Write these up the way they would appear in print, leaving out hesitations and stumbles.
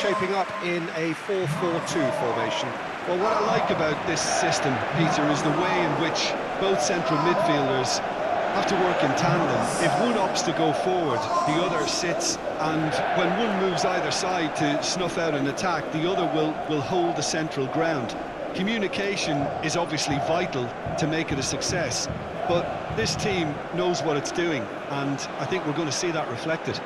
Shaping up in a 4-4-2 formation. Well, what I like about this system, Peter, is the way in which both central midfielders have to work in tandem. If one opts to go forward, the other sits, and when one moves either side to snuff out an attack, the other will hold the central ground. Communication is obviously vital to make it a success, but this team knows what it's doing, and I think we're going to see that reflected.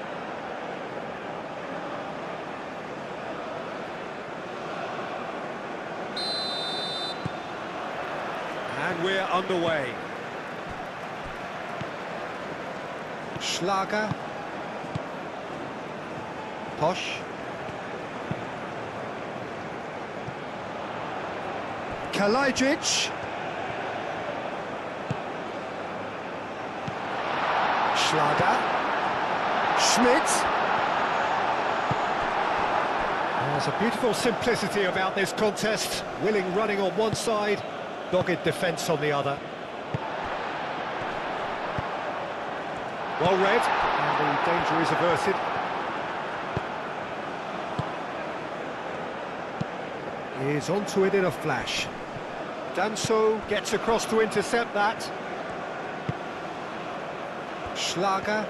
And we're underway. Schlager. Posch. Kalajdzic. Schlager. Schmidt. There's a beautiful simplicity about this contest. Willing running on one side, dogged defence on the other. Well read, and the danger is averted. Is onto it in a flash. Danso gets across to intercept that. Schlager.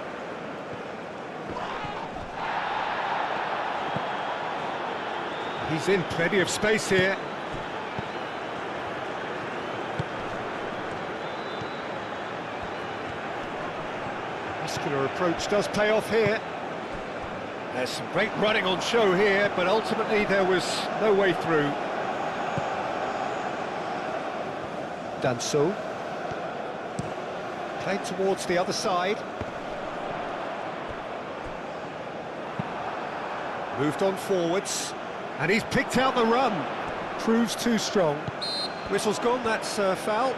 He's in plenty of space here. Muscular approach does pay off here. There's some great running on show here, but ultimately there was no way through. Danso. Played towards the other side. Moved on forwards. And he's picked out the run. Proves too strong. Whistle's gone, that's a foul.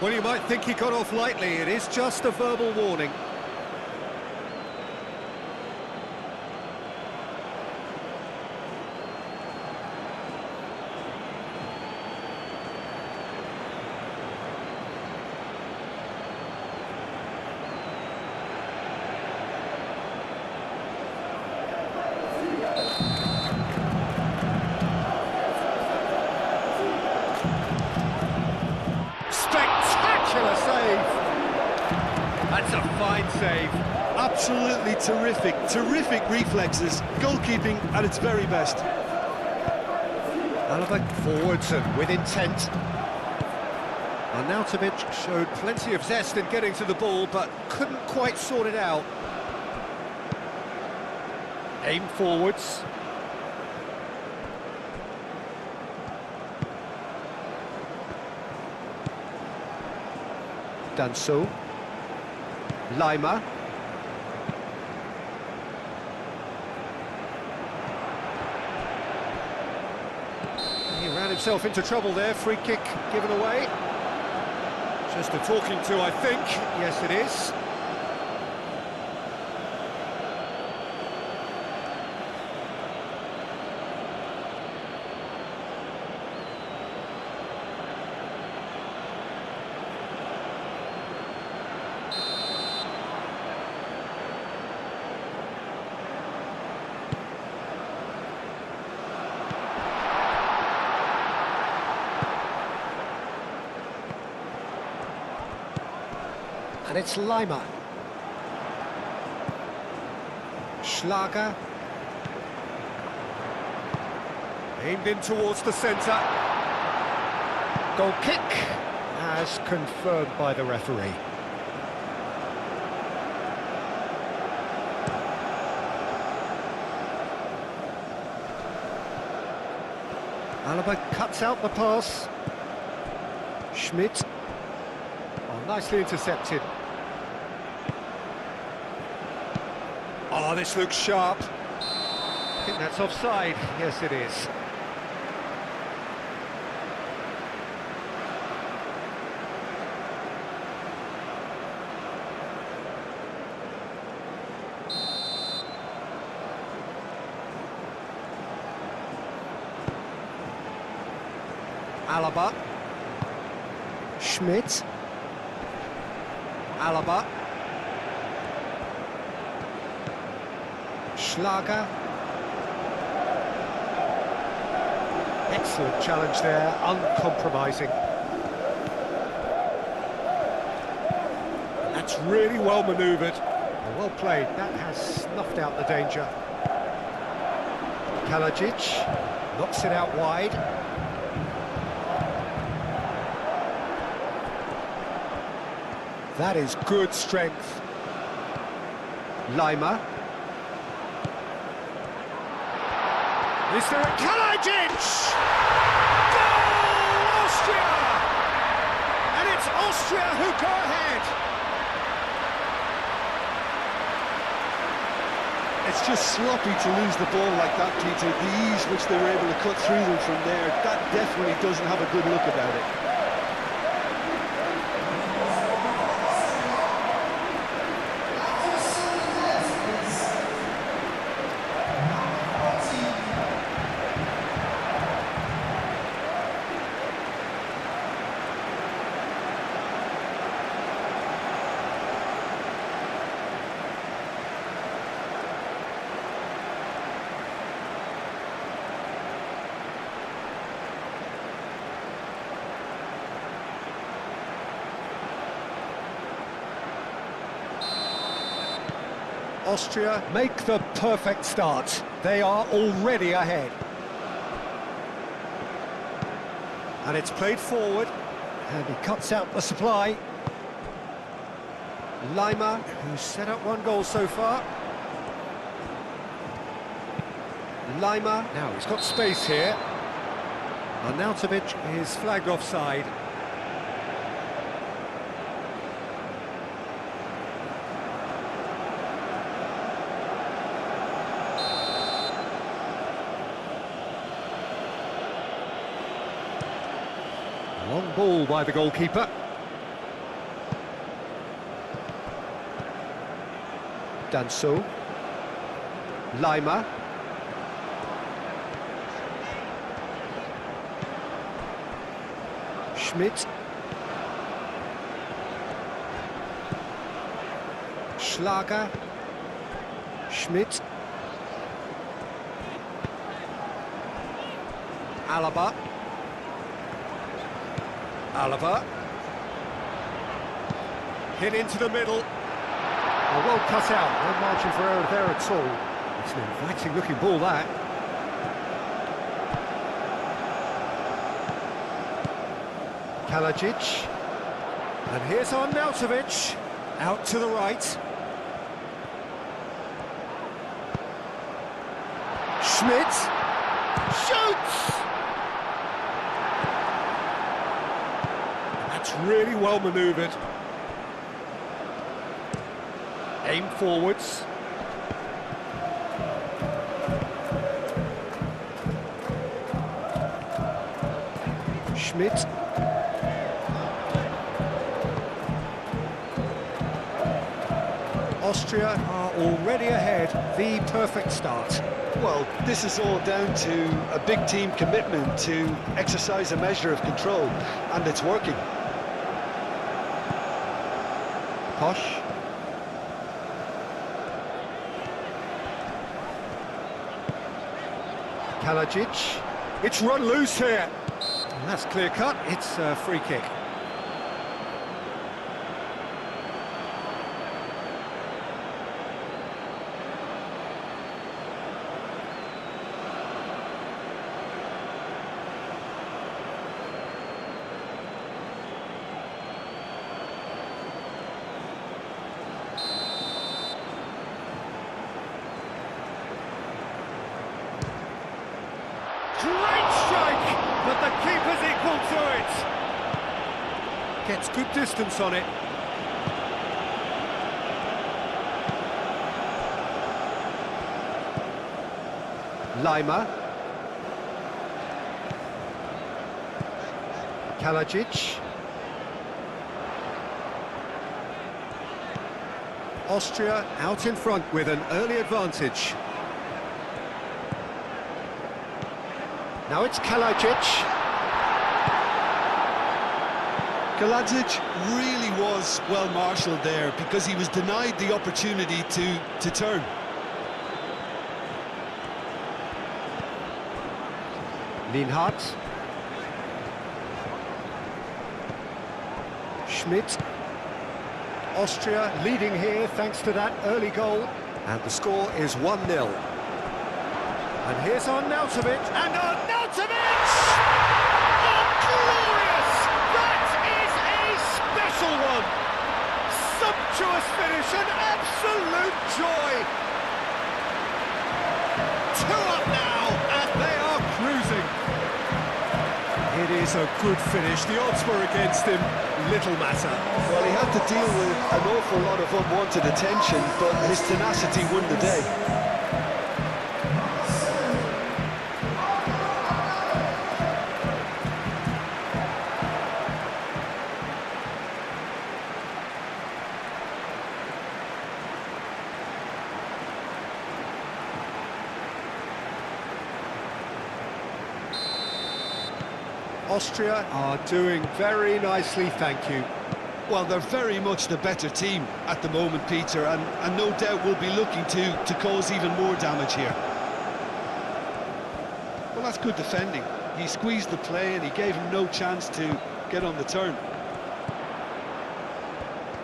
Well, you might think he got off lightly. It is just a verbal warning. Spectacular save! That's a fine save. Absolutely terrific, terrific reflexes, goalkeeping at its very best. Alaba forwards and with intent. Arnautovic showed plenty of zest in getting to the ball, but couldn't quite sort it out. Aim forwards. Danso. Lima. He ran himself into trouble there, free kick given away. Just a talking to, I think. Yes, it is. And it's Lima. Schlager. Aimed in towards the centre. Goal kick, as confirmed by the referee. Alaba cuts out the pass. Schmidt. Oh, nicely intercepted. Oh, this looks sharp. I think that's offside. Yes, it is. Alaba. Schmidt. Alaba. Schlager. Excellent challenge there, uncompromising. That's really well manoeuvred. Well played, that has snuffed out the danger. Kalajic knocks it out wide. That is good strength. Lima. Is there a Kalajic? Goal, Austria! And it's Austria who go ahead. It's just sloppy to lose the ball like that, Peter. The ease which they were able to cut through them from there, that definitely doesn't have a good look about it. Austria make the perfect start. They are already ahead. And it's played forward, and he cuts out the supply. Lima, who's set up one goal so far. Lima, now he's got space here. Arnautovic is flagged offside. Long ball by the goalkeeper. Danso. Lima. Schmidt. Schlager. Schmidt. Alaba. Alaba. Hit into the middle. Oh, well cut out. No margin for error there at all. It's an inviting looking ball, that. Kalajic. And here's Arnautovic. Out to the right. Schmidt. Shoots! That's really well manoeuvred. Aim forwards. Schmidt. Austria are already ahead. The perfect start. Well, this is all down to a big team commitment to exercise a measure of control, and it's working. Posh. Kalajic. It's run loose here. And that's clear cut. It's a free kick. Great strike, but the keeper's equal to it. Gets good distance on it. Lima. Kalajic. Austria out in front with an early advantage. Now it's Kalajic. Kalajic really was well marshalled there because he was denied the opportunity to turn. Lienhardt. Schmidt. Austria leading here thanks to that early goal. And the score is 1-0. And here's Arnautovic. And Arnautovic! Oh, glorious! That is a special one! Sumptuous finish, an absolute joy! 2 up now, and they are cruising. It is a good finish. The odds were against him. Little matter. Well, he had to deal with an awful lot of unwanted attention, but his tenacity won the day. Austria are doing very nicely, thank you. Well, they're very much the better team at the moment, Peter, and no doubt will be looking to cause even more damage here. Well, that's good defending. He squeezed the play and he gave him no chance to get on the turn.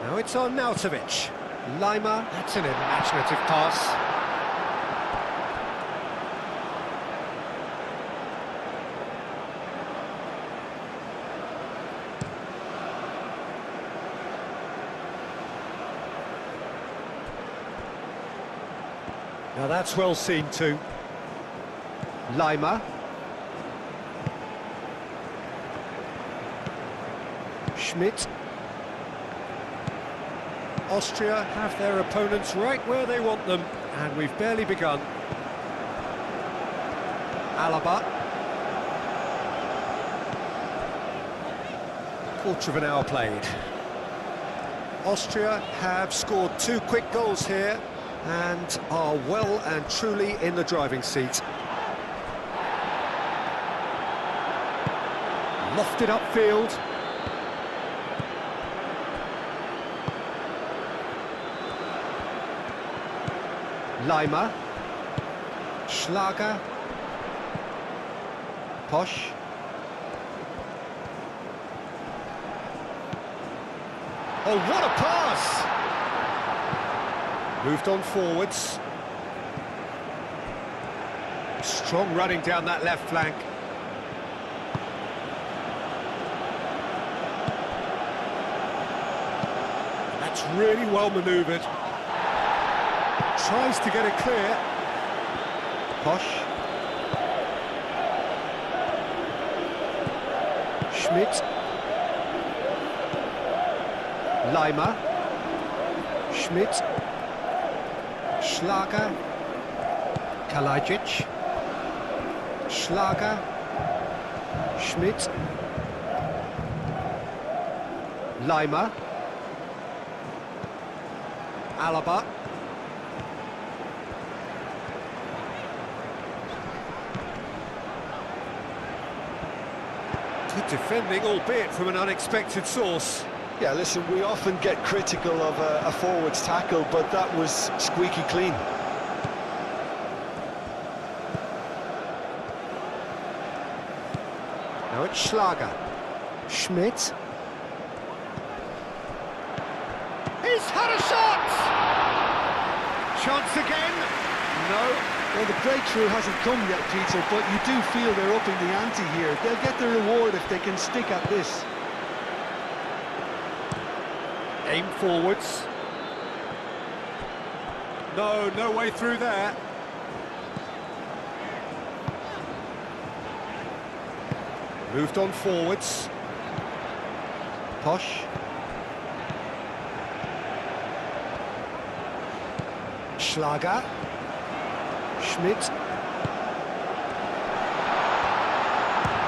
Now it's on Arnautovic. Lima, that's an imaginative pass. Now that's well seen too. Lima. Schmidt. Austria have their opponents right where they want them, and we've barely begun. Alaba. Quarter of an hour played. Austria have scored 2 quick goals here, and are well and truly in the driving seat. Lofted upfield. Lima. Schlager. Posch. Oh, what a pass! Moved on forwards. Strong running down that left flank. That's really well manoeuvred. Tries to get it clear. Posch. Schmidt. Lima. Schmidt. Schlager, Kalajic, Schlager, Schmidt, Lima, Alaba, good defending, albeit from an unexpected source. Yeah, listen, we often get critical of a forward's tackle, but that was squeaky clean. Now it's Schlager. Schmidt. He's had a shot! Chance again? No. Well, the breakthrough hasn't come yet, Peter, but you do feel they're upping the ante here. They'll get the reward if they can stick at this. Aim forwards. No way through there. Moved on forwards. Posch. Schlager. Schmidt.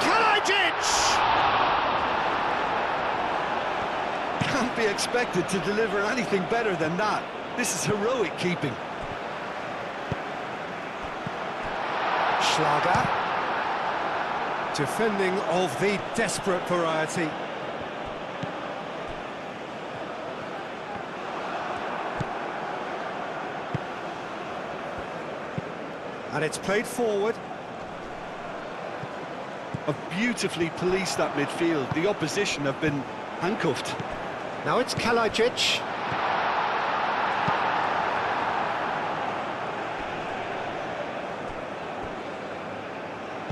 Kalajic! Can't be expected to deliver anything better than that. This is heroic keeping. Schlager. Defending of the desperate variety. And it's played forward. have beautifully policed that midfield. The opposition have been handcuffed. Now it's Kalajic.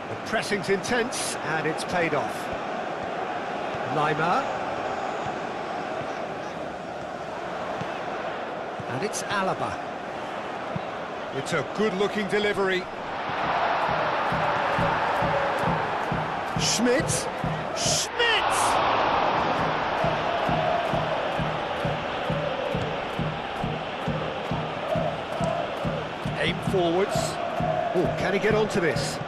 The pressing's intense, and it's paid off. Lima. And it's Alaba. It's a good-looking delivery. Schmidt! Schmidt! Aim forwards. Oh, can he get onto this?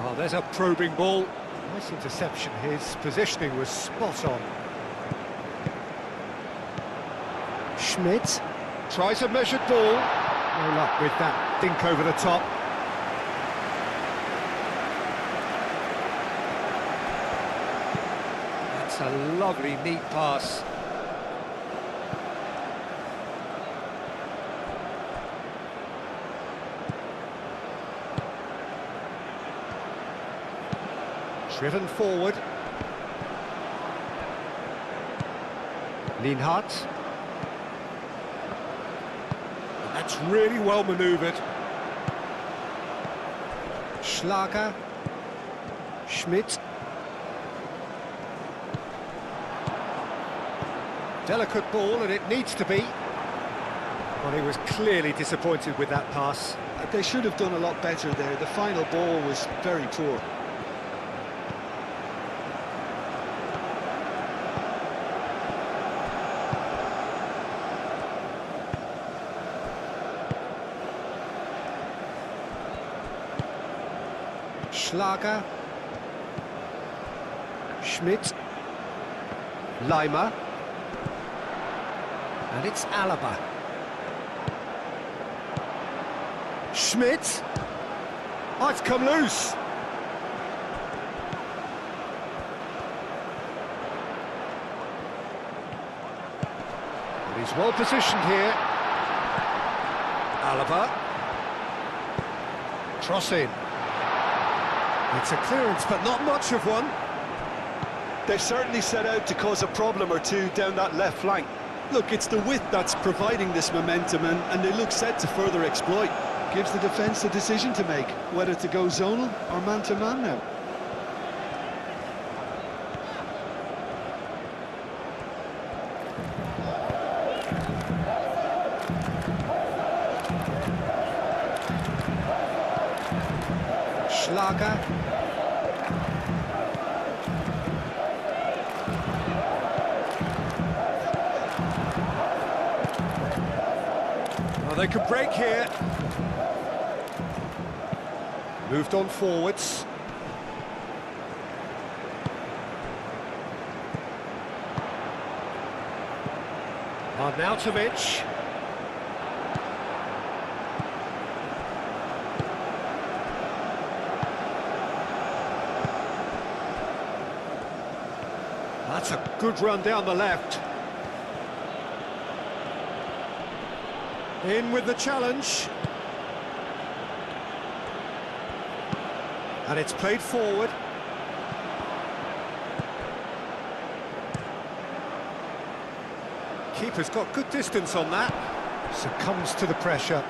Oh, there's a probing ball. Nice interception. His positioning was spot on. Schmidt tries a measured ball. No luck with that dink over the top. That's a lovely, neat pass. Driven forward. Lienhardt. That's really well manoeuvred. Schlager. Schmidt. Delicate ball, and it needs to be. Well, he was clearly disappointed with that pass. They should have done a lot better there. The final ball was very poor. Schlager. Schmidt. Lima. And it's Alaba. Schmidt. Oh, it's come loose. But he's well positioned here. Alaba. Cross in. It's a clearance, but not much of one. They've certainly set out to cause a problem or two down that left flank. Look, it's the width that's providing this momentum, and they look set to further exploit. Gives the defence a decision to make, whether to go zonal or man-to-man now. Schlager. Well, they could break here. Moved on forwards. Arnautovic. That's a good run down the left. In with the challenge. And it's played forward. Keeper's got good distance on that. Succumbs to the pressure.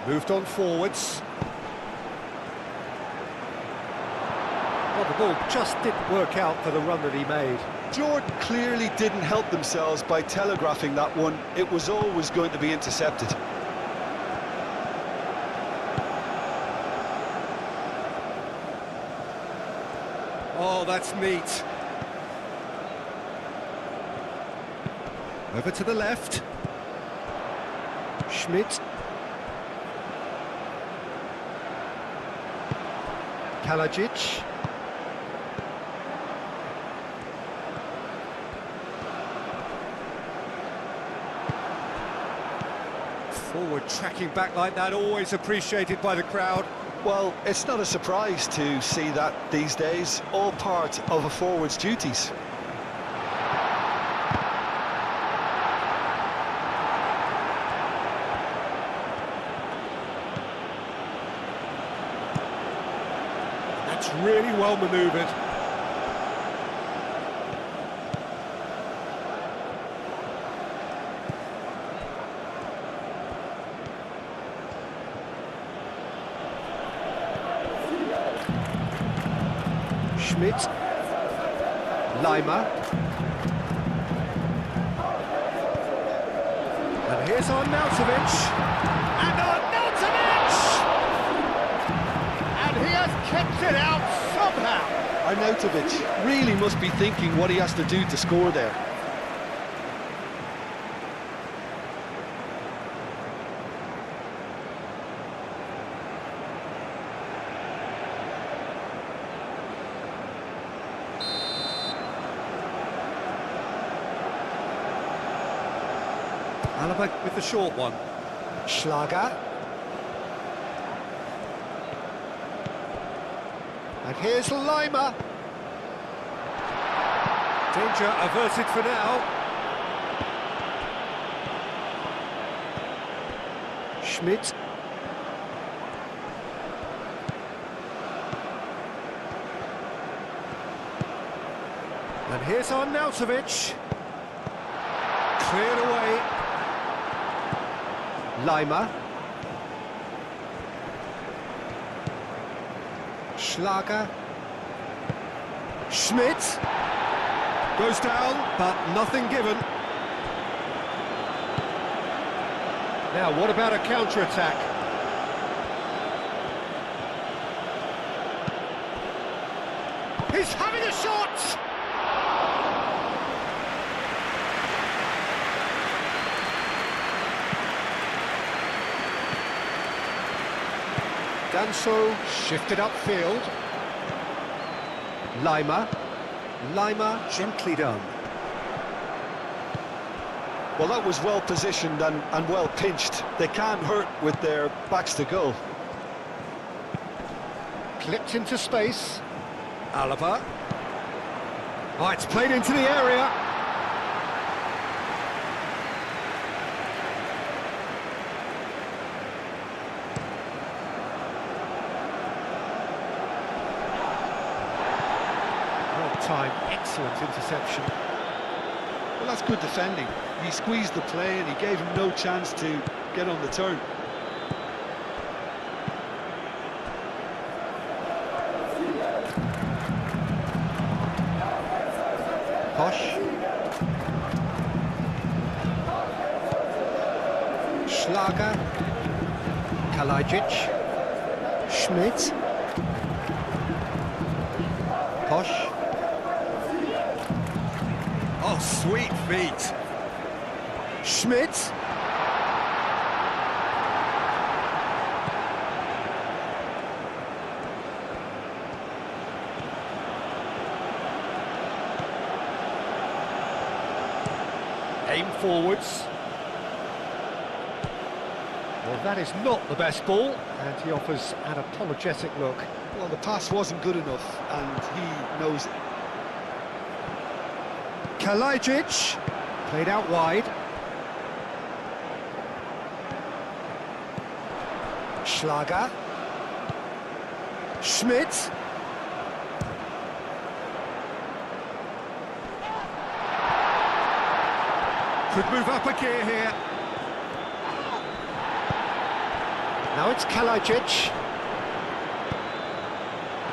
Moved on forwards. Well, the ball just didn't work out for the run that he made. Jordan clearly didn't help themselves by telegraphing that one. It was always going to be intercepted. Oh, that's neat. Over to the left. Schmidt. Kalajic. Forward tracking back like that, always appreciated by the crowd. Well, it's not a surprise to see that these days, all part of a forward's duties. That's really well manoeuvred. Schmidt, Lima, and here's Arnautovic, and Arnautovic! And he has kept it out somehow. Arnautovic really must be thinking what he has to do to score there. Alaba with the short one. Schlager. And here's Lima. Danger averted for now. Schmidt. And here's Arnautovic. Cleared away. Lima. Schlager. Schmidt. Goes down, but nothing given. Now, what about a counter-attack? He's having a shot! Danso shifted upfield. Lima. Lima gently done. Well, that was well positioned and well pinched. They can't hurt with their backs to goal. Clipped into space. Alaba. Oh, it's played into the area. Time, excellent interception. Well, that's good defending. He squeezed the play and he gave him no chance to get on the turn. Posh. Schlager. Kalajic. Schmidt. Posh. Oh, sweet feet. Schmidt. Aim forwards. Well, that is not the best ball, and he offers an apologetic look. Well, the pass wasn't good enough, and he knows it. Kalajic, played out wide. Schlager. Schmidt. Could move up a gear here. Now it's Kalajic.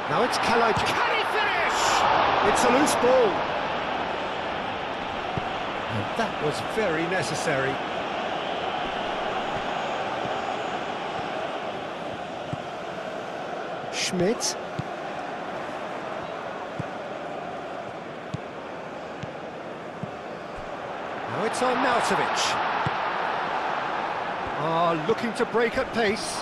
Now it's Kalajic. Can he finish? It's a loose ball. And that was very necessary. Schmidt. Now it's Arnautovic. Looking to break at pace.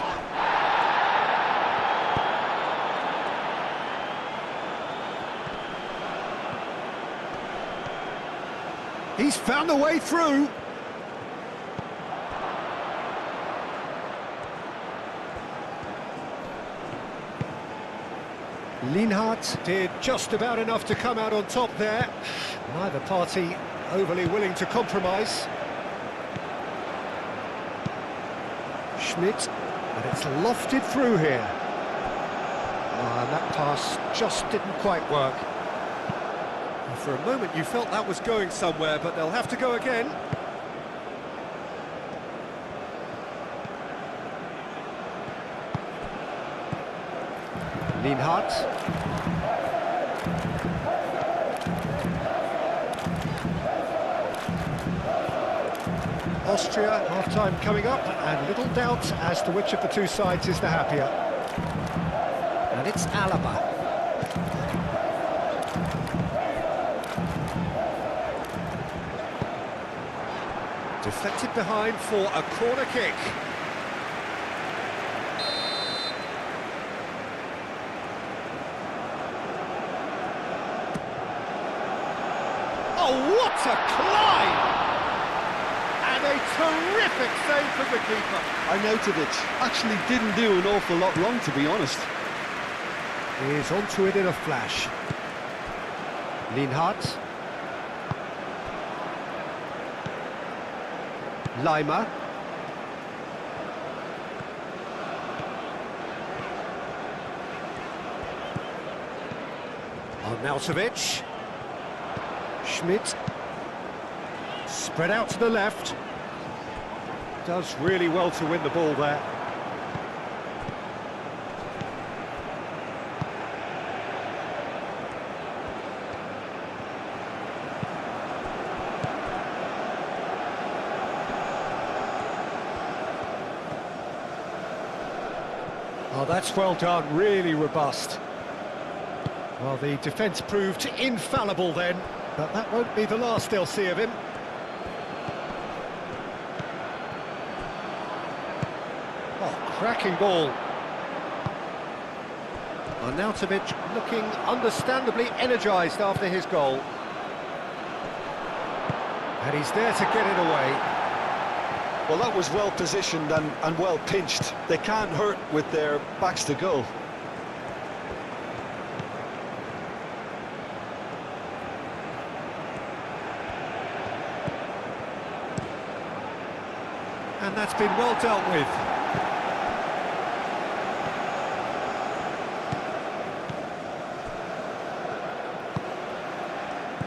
He's found a way through. Lienhardt did just about enough to come out on top there. Neither party overly willing to compromise. Schmidt, and it's lofted through here. And that pass just didn't quite work. And for a moment you felt that was going somewhere, but they'll have to go again. Lienhardt. Austria, half-time coming up, and little doubt as to which of the two sides is the happier. And it's Alaba. Deflected behind for a corner kick. Oh, what a climb! And a terrific save from the keeper. Arnautovic actually didn't do an awful lot wrong, to be honest. He's onto it in a flash. Lienhardt. Lima. Arnautovic. Schmidt. Spread out to the left. Does really well to win the ball there. Oh, that's well done, really robust. Well, the defence proved infallible then, but that won't be the last they'll see of him. Oh, cracking ball. Arnautovic looking understandably energised after his goal. And he's there to get it away. Well, that was well positioned and well pinched. They can't hurt with their backs to goal. And that's been well dealt with.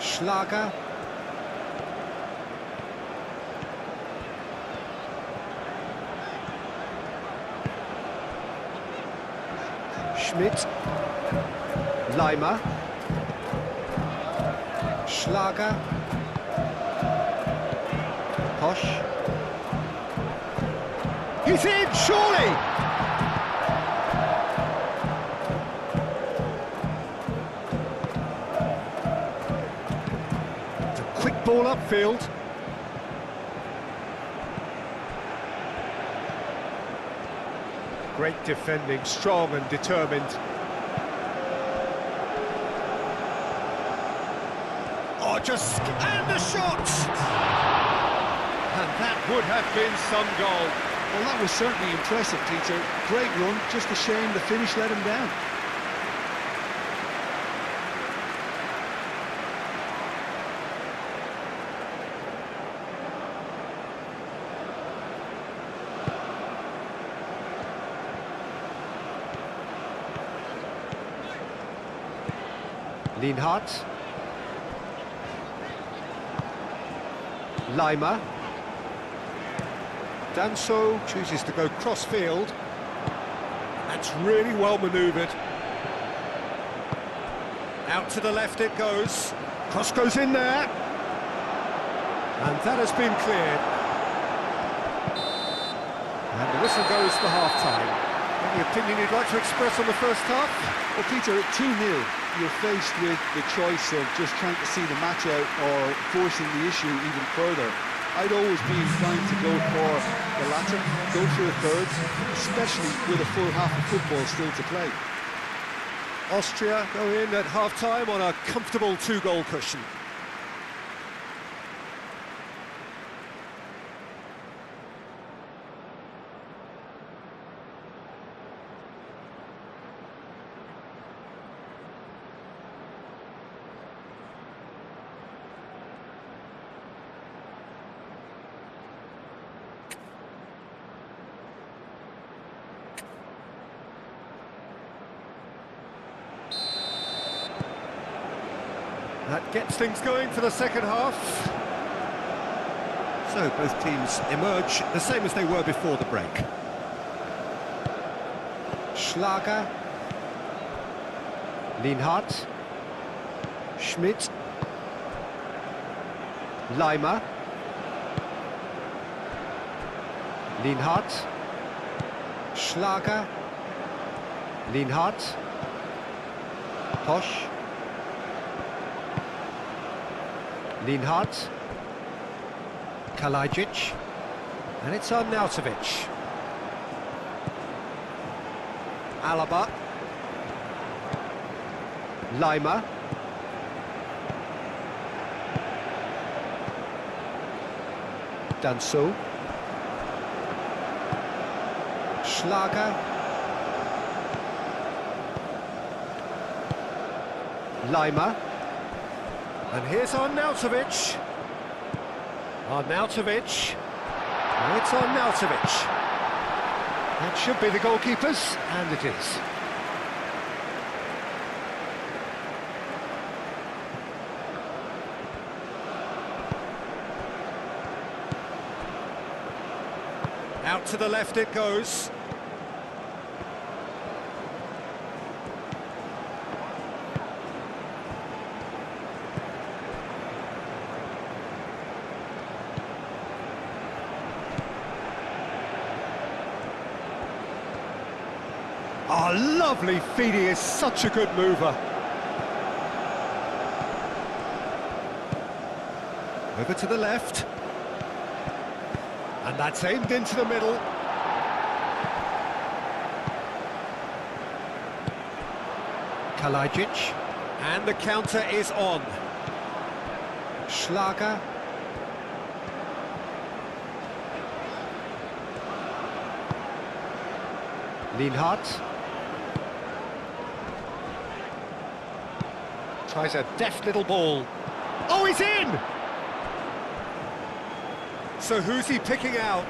Schlager. Schmidt. Lima. Schlager. Posch. He's in, surely! It's a quick ball upfield. Great defending, strong and determined. Oh, and the shot! And that would have been some goal. Well, that was certainly impressive, Peter. Great run, just a shame the finish let him down. Lienhardt. Lima. Danso chooses to go cross-field. That's really well manoeuvred. Out to the left it goes. Cross goes in there. And that has been cleared. And the whistle goes for half-time. Any opinion you'd like to express on the first half? Well, Peter, at 2-0, you're faced with the choice of just trying to see the match out or forcing the issue even further. I'd always be inclined to go for the latter, go for a third, especially with a full half of football still to play. Austria go in at half-time on a comfortable 2-goal cushion. That gets things going for the second half. So both teams emerge the same as they were before the break. Schlager. Lienhardt. Schmidt. Leimer. Lienhardt. Schlager. Lienhardt. Posch. Lienhardt. Kalajic. And it's Arnautovic. Alaba. Leimer. Danso. Schlager. Leimer. And here's Arnautovic. Arnautovic. And it's Arnautovic. That should be the goalkeepers, and it is. Out to the left it goes. Oh, lovely feed, he is such a good mover. Over to the left. And that's aimed into the middle. Kalajic. And the counter is on. Schlager. Lienhardt. Tries a deft little ball. Oh, he's in! So who's he picking out?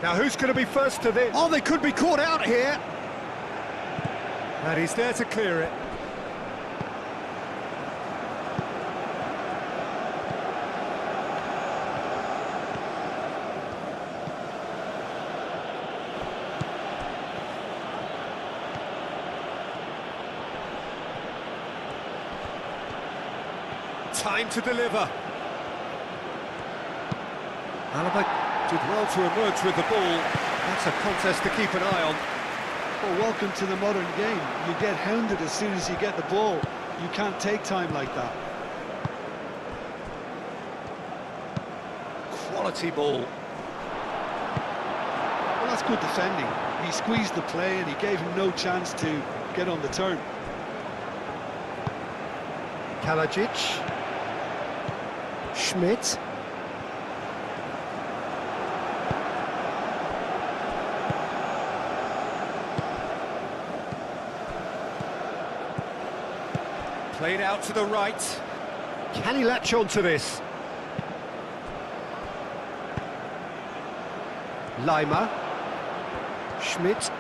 Now who's going to be first to this? Oh, they could be caught out here. And he's there to clear it. Time to deliver. Alaba did well to emerge with the ball. That's a contest to keep an eye on. Well, welcome to the modern game. You get hounded as soon as you get the ball. You can't take time like that. Quality ball. Well, that's good defending. He squeezed the play and he gave him no chance to get on the turn. Kalajic. Schmidt. Played out to the right. Can he latch on to this? Leimer. Schmidt.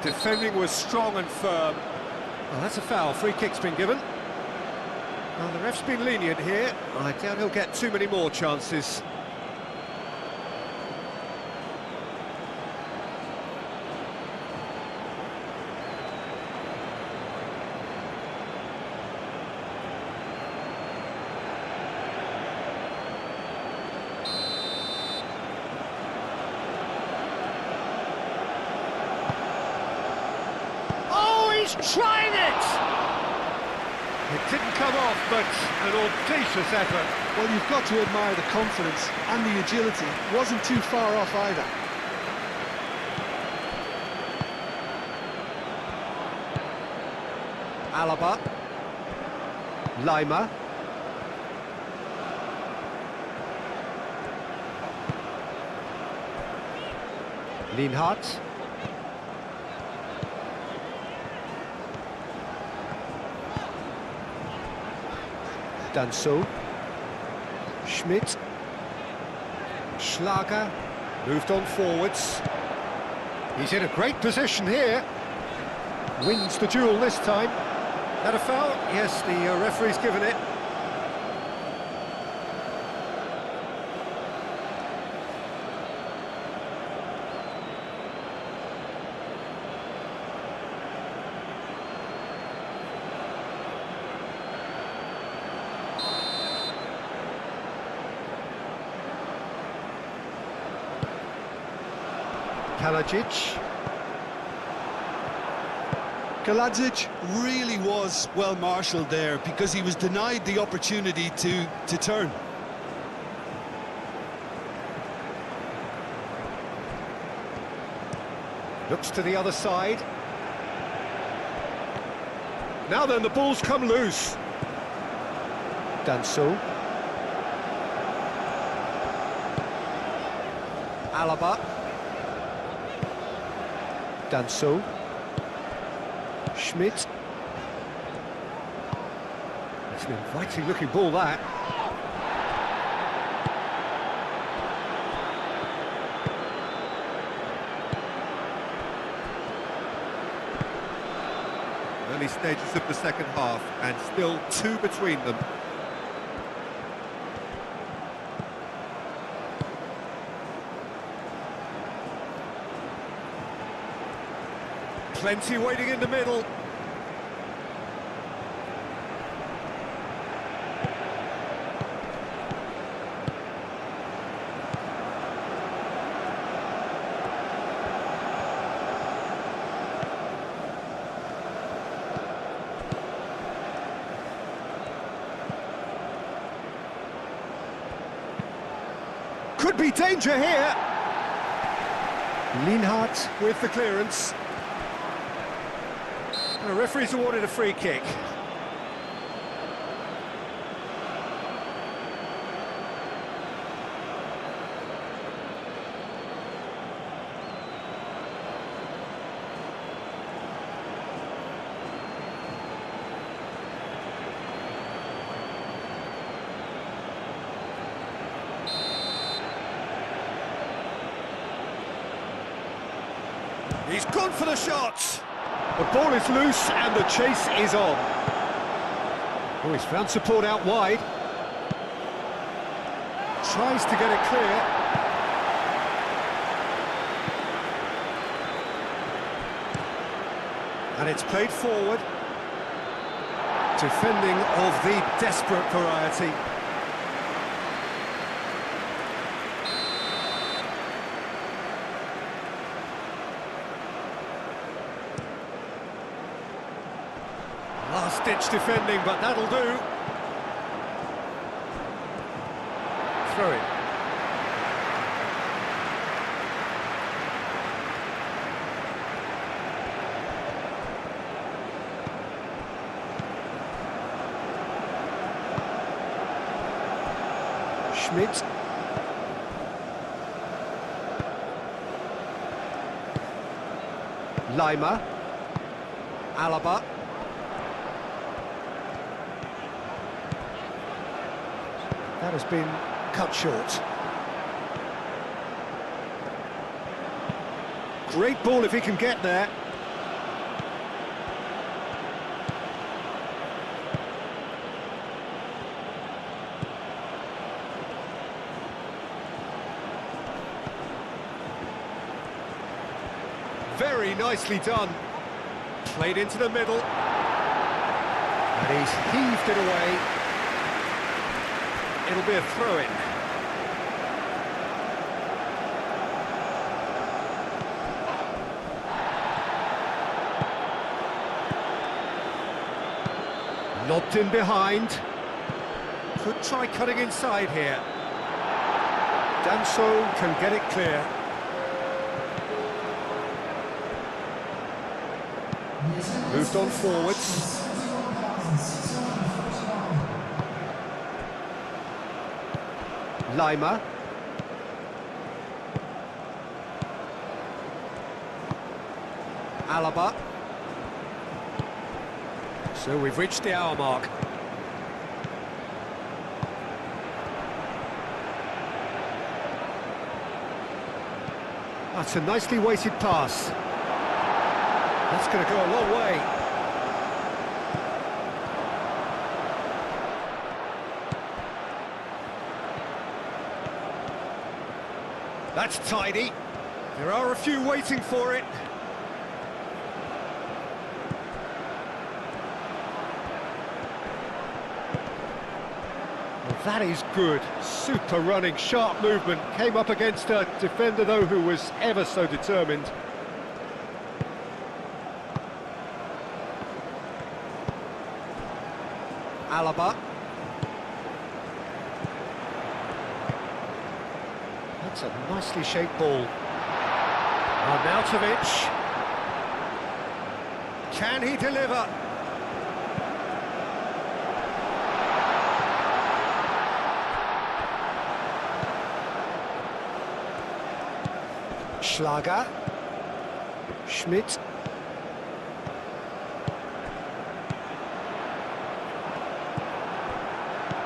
Defending was strong and firm. Well, that's a foul. Free kick's been given. Well, the ref's been lenient here. I doubt he'll get too many more chances. He's trying it! It didn't come off, but an audacious effort. Well, you've got to admire the confidence and the agility. Wasn't too far off either. Alaba. Leimer. Lienhardt. Danso. Schmidt. Schlager. Moved on forwards. He's in a great position here. Wins the duel this time. That a foul? Yes, the referee's given it. Kalajic really was well marshalled there because he was denied the opportunity to turn. Looks to the other side. Now then, the ball's come loose. Danso. Alaba. Danso. Schmidt. It's an inviting looking ball, that. Early stages of the second half, and still 2 between them. Plenty waiting in the middle. Could be danger here. Lienhardt with the clearance. The referee's awarded a free kick. He's gone for the shot. The ball is loose and the chase is on. Oh, he's found support out wide. Tries to get it clear. And it's played forward. Defending of the desperate variety. Last-ditch defending, but that'll do. Throw it. Schmidt. Lima. Alaba. That has been cut short. Great ball if he can get there. Very nicely done. Played into the middle. And he's heaved it away. It'll be a throw-in. Lobbed in behind. Could try cutting inside here. Danso can get it clear. Moved on forwards. Lima. Alaba. So we've reached the hour mark. That's a nicely weighted pass. That's going to go a long way. That's tidy. There are a few waiting for it. Well, that is good. Super running, sharp movement. Came up against a defender, though, who was ever so determined. Alaba. That's a nicely shaped ball. Arnautovic. Can he deliver? Schlager. Schmidt.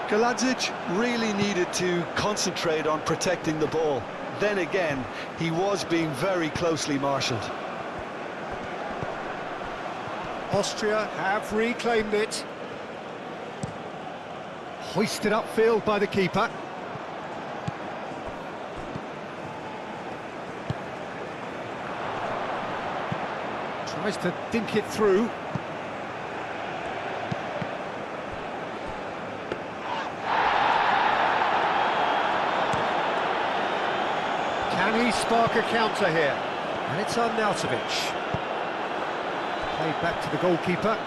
Kaladzic really needed to concentrate on protecting the ball. Then again, he was being very closely marshalled. Austria have reclaimed it. Hoisted upfield by the keeper. Tries to dink it through. Can he spark a counter here? And it's Arnautovic. Played back to the goalkeeper.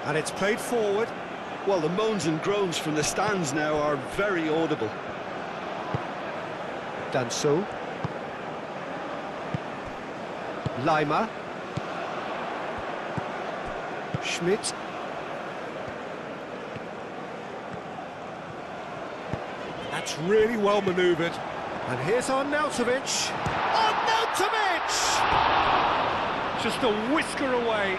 And it's played forward. Well, the moans and groans from the stands now are very audible. Danso. Lima. Schmidt. That's really well manoeuvred. And here's Arnautovic. Arnautovic! Just a whisker away.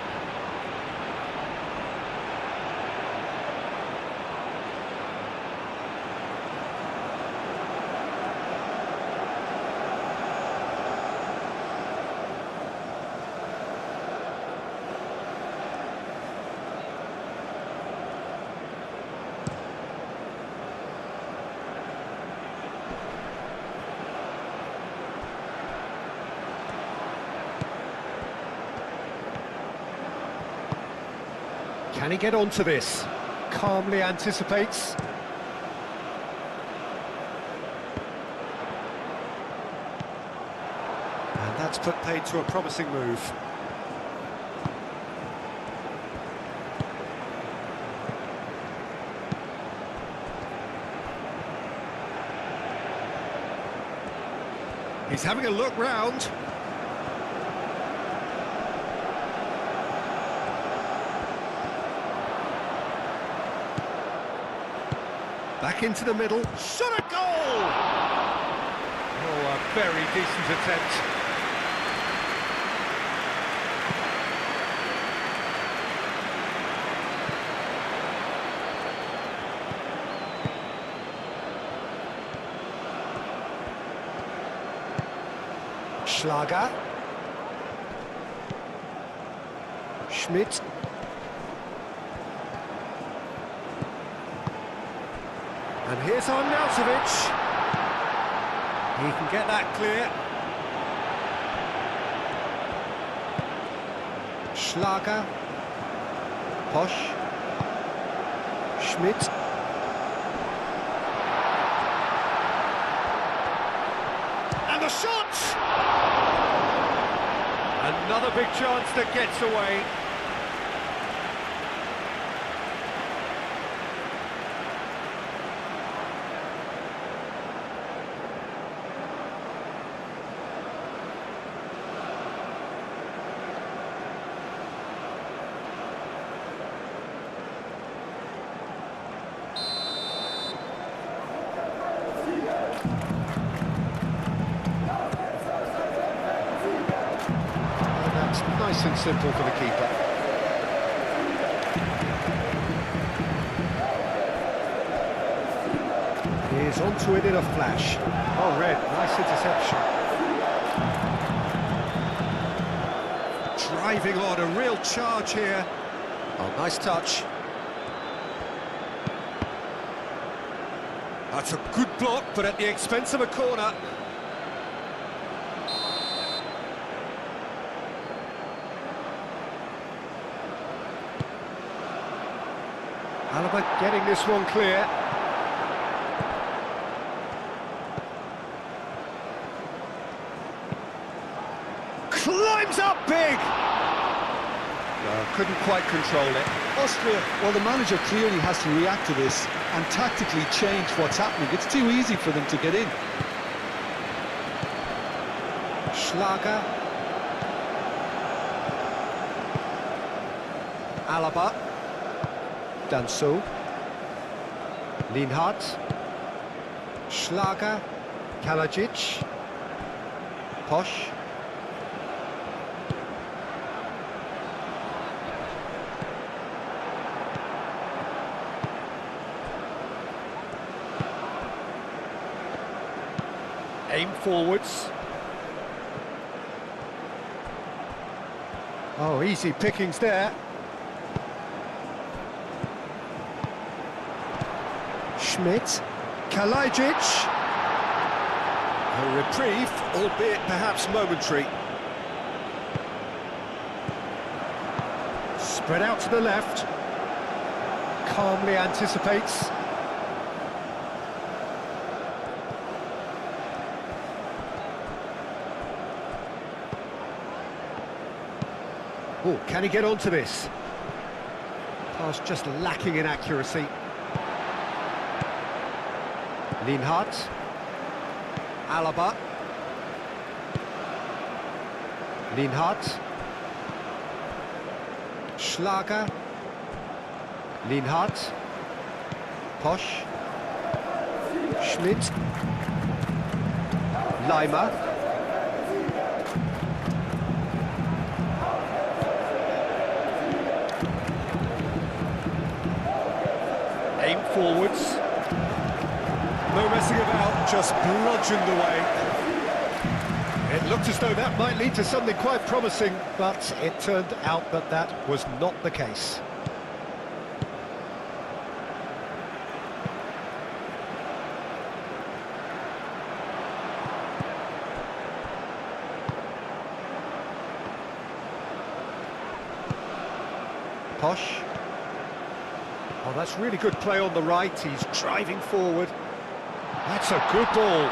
Can he get onto this? Calmly anticipates. And that's put paid to a promising move. He's having a look round. Back into the middle, shot a goal! Oh, a very decent attempt. Schlager. Schmidt. And here's Arnautovic. He can get that clear. Schlager. Posch. Schmidt. And the shot! Another big chance that gets away. Nice and simple for the keeper. He's onto it in a flash. Oh, red, nice interception. driving on, a real charge here. Oh, nice touch. That's a good block, but at the expense of a corner. Alaba getting this one clear. Climbs up big! Couldn't quite control it. Austria, well, the manager clearly has to react to this and tactically change what's happening. It's too easy for them to get in. Schlager. Alaba. Danso. Lienhardt. Schlager. Kalajic. Posch. Aim forwards. Oh, easy pickings there. Schmidt. Kalajic. A reprieve, albeit perhaps momentary. Spread out to the left. Calmly anticipates. Oh, can he get onto this? Pass just lacking in accuracy. Lienhardt. Alaba. Lienhardt. Schlager. Lienhardt. Posch. Schmidt. Leimer. Aim forwards. No messing about, just bludgeoned away. It looked as though that might lead to something quite promising, but it turned out that that was not the case. Posch. Oh, that's really good play on the right. He's driving forward. That's a good ball.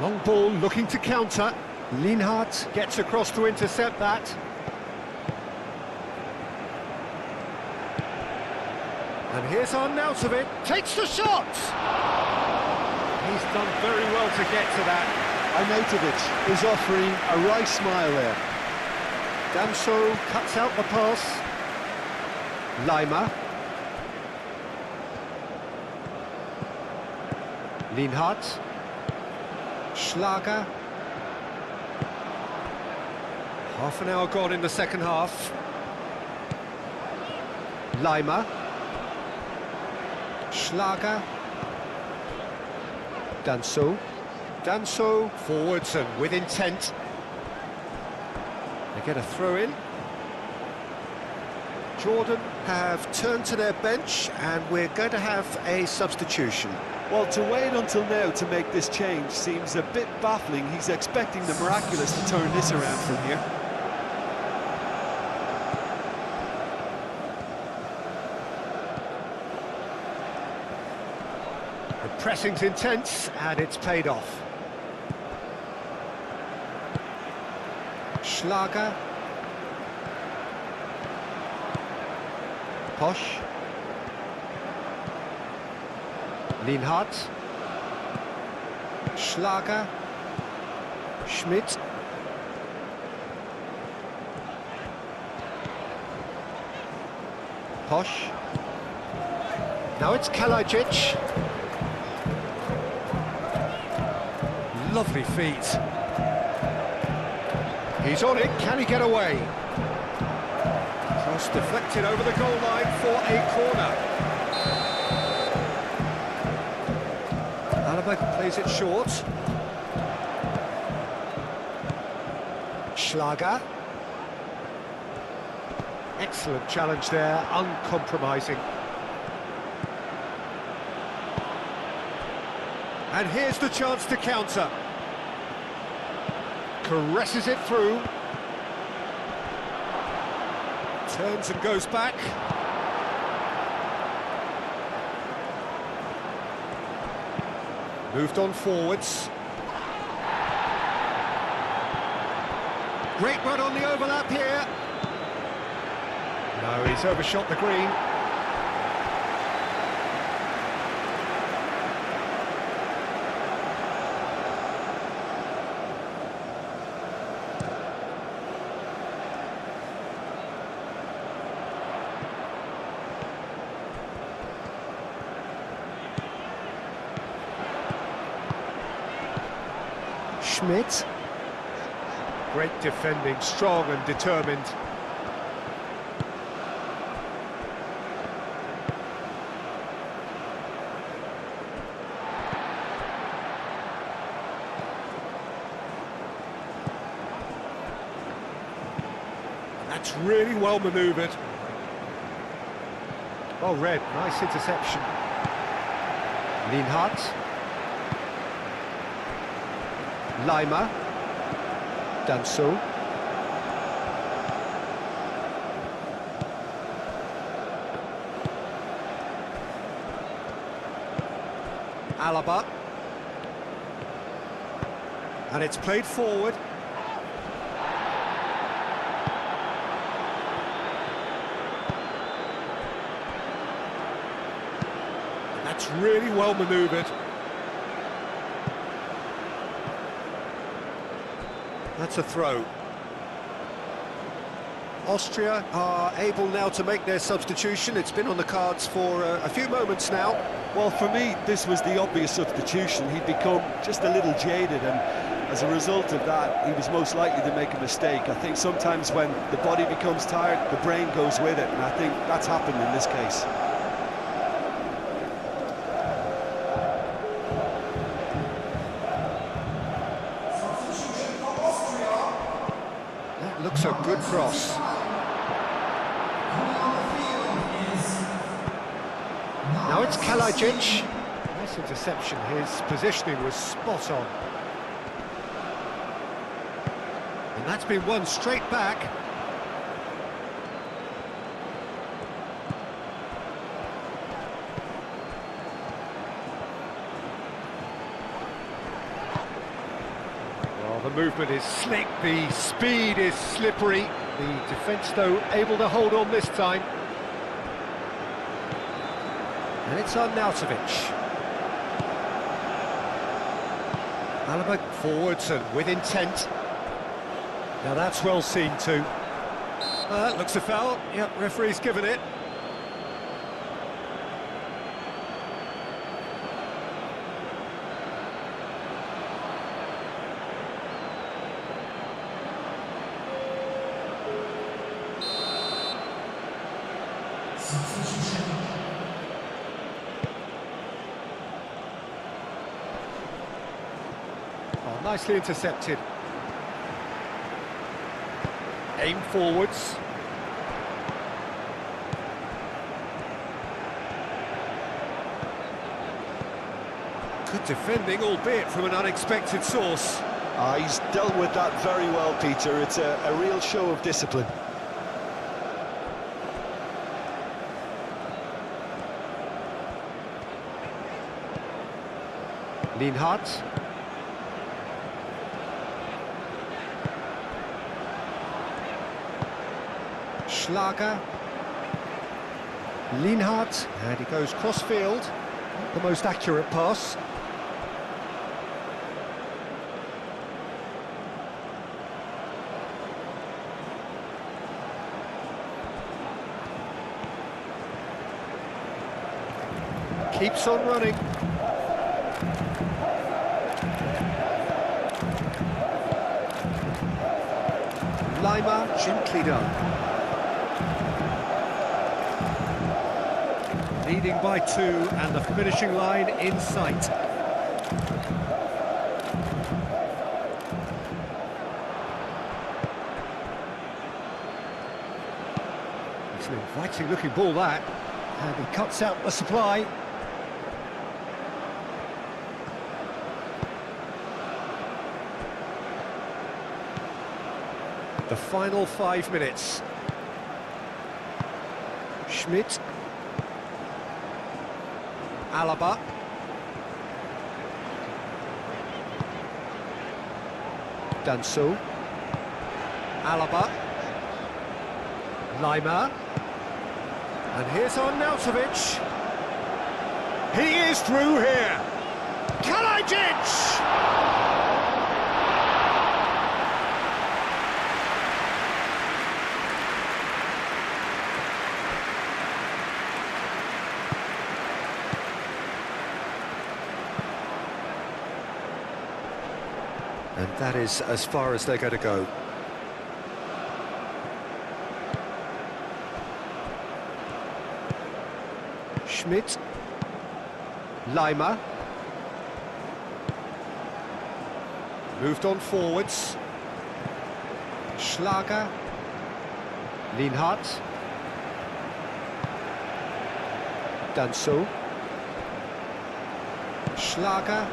Long ball looking to counter. Lienhardt gets across to intercept that. And here's Arnautovic. Takes the shot! He's done very well to get to that. Arnautovic is offering a wry smile there. Danso cuts out the pass. Leimer. Lienhardt. Schlager. Half an hour gone in the second half. Leimer. Schlager. Danso. Danso forwards and with intent. They get a throw in. Jordan have turned to their bench and we're going to have a substitution. Well, to wait until now to make this change seems a bit baffling. He's expecting the miraculous to turn this around from here. The pressing's intense and it's paid off. Schlager. Posch. Lienhardt. Schlager. Schmidt. Posch. Now it's Kalajic. Lovely feet. He's on it, can he get away? Cross deflected over the goal line for a corner. Alaba plays it short. Schlager. Excellent challenge there, uncompromising. And here's the chance to counter. Caresses it through. Turns and goes back. Moved on forwards. Great run on the overlap here. No, he's overshot the green. Schmidt. Great defending, strong and determined. That's really well manoeuvred. Well read, nice interception. Lienhardt. Leimer. Danso. Alaba. And it's played forward. That's really well manoeuvred. That's a throw. Austria are able now to make their substitution. It's been on the cards for a few moments now. Well, for me, this was the obvious substitution. He'd become just a little jaded, and as a result of that, he was most likely to make a mistake. I think sometimes when the body becomes tired, the brain goes with it, and I think that's happened in this case. That looks a good cross. Now it's Kalajic. Nice interception. His positioning was spot on. And that's been won straight back. Well, the movement is slick, the speed is slippery. The defence, though, able to hold on this time. And it's Arnautovic. Alaba forwards and with intent. Now that's well seen too. That looks a foul. Yep, referee's given it. Oh, nicely intercepted. Aim forwards. Good defending, albeit from an unexpected source. He's dealt with that very well, Peter. It's a real show of discipline. Lienhardt. Schlager. Lienhardt, and he goes cross-field. The most accurate pass. Keeps on running. Leimer, gently done. Leading by 2, and the finishing line in sight. Promising looking ball that. And he cuts out the supply. The final 5 minutes. Schmidt. Alaba. Danso. Alaba. Lima. And here's onFUZ. He is through here. Kalajic! And that is as far as they're going to go. Schmidt. Lima. Moved on forwards. Schlager. Lienhardt. Danso. Schlager.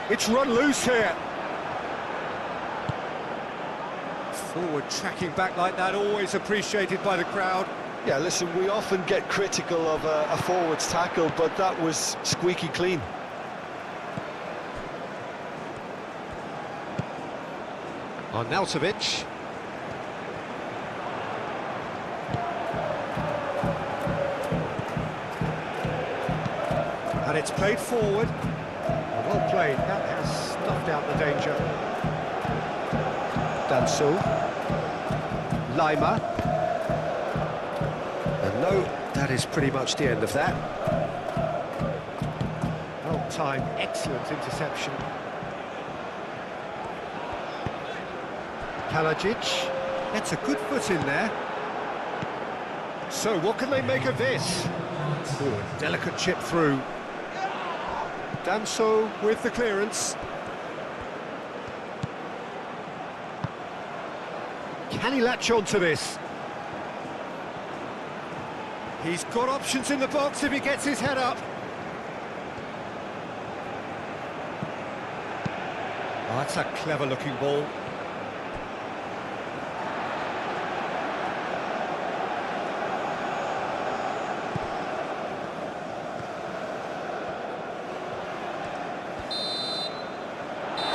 It's run loose here. Forward tracking back like that, always appreciated by the crowd. Yeah, listen, we often get critical of a forward's tackle, but that was squeaky clean. onFUZ. And it's played forward. Well played, that has snuffed out the danger. Danso. Lima. And no, that is pretty much the end of that. Well timed, excellent interception. Kalajic gets a good foot in there. So what can they make of this? Ooh, a delicate chip through. Danso with the clearance. Can he latch on to this? He's got options in the box if he gets his head up. Oh, that's a clever looking ball.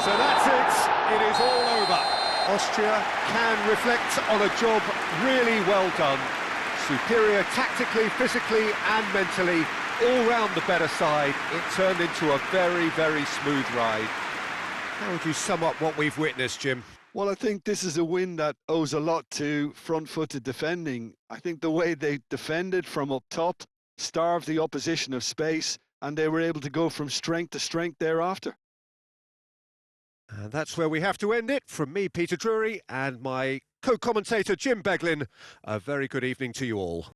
So that's it. It is all over. Austria can reflect on a job really well done. Superior tactically, physically and mentally, all round the better side. It turned into a very, very smooth ride. How would you sum up what we've witnessed, Jim? Well, I think this is a win that owes a lot to front-footed defending. I think the way they defended from up top starved the opposition of space, and they were able to go from strength to strength thereafter. And that's where we have to end it. From me, Peter Drury, and my co-commentator, Jim Beglin, a very good evening to you all.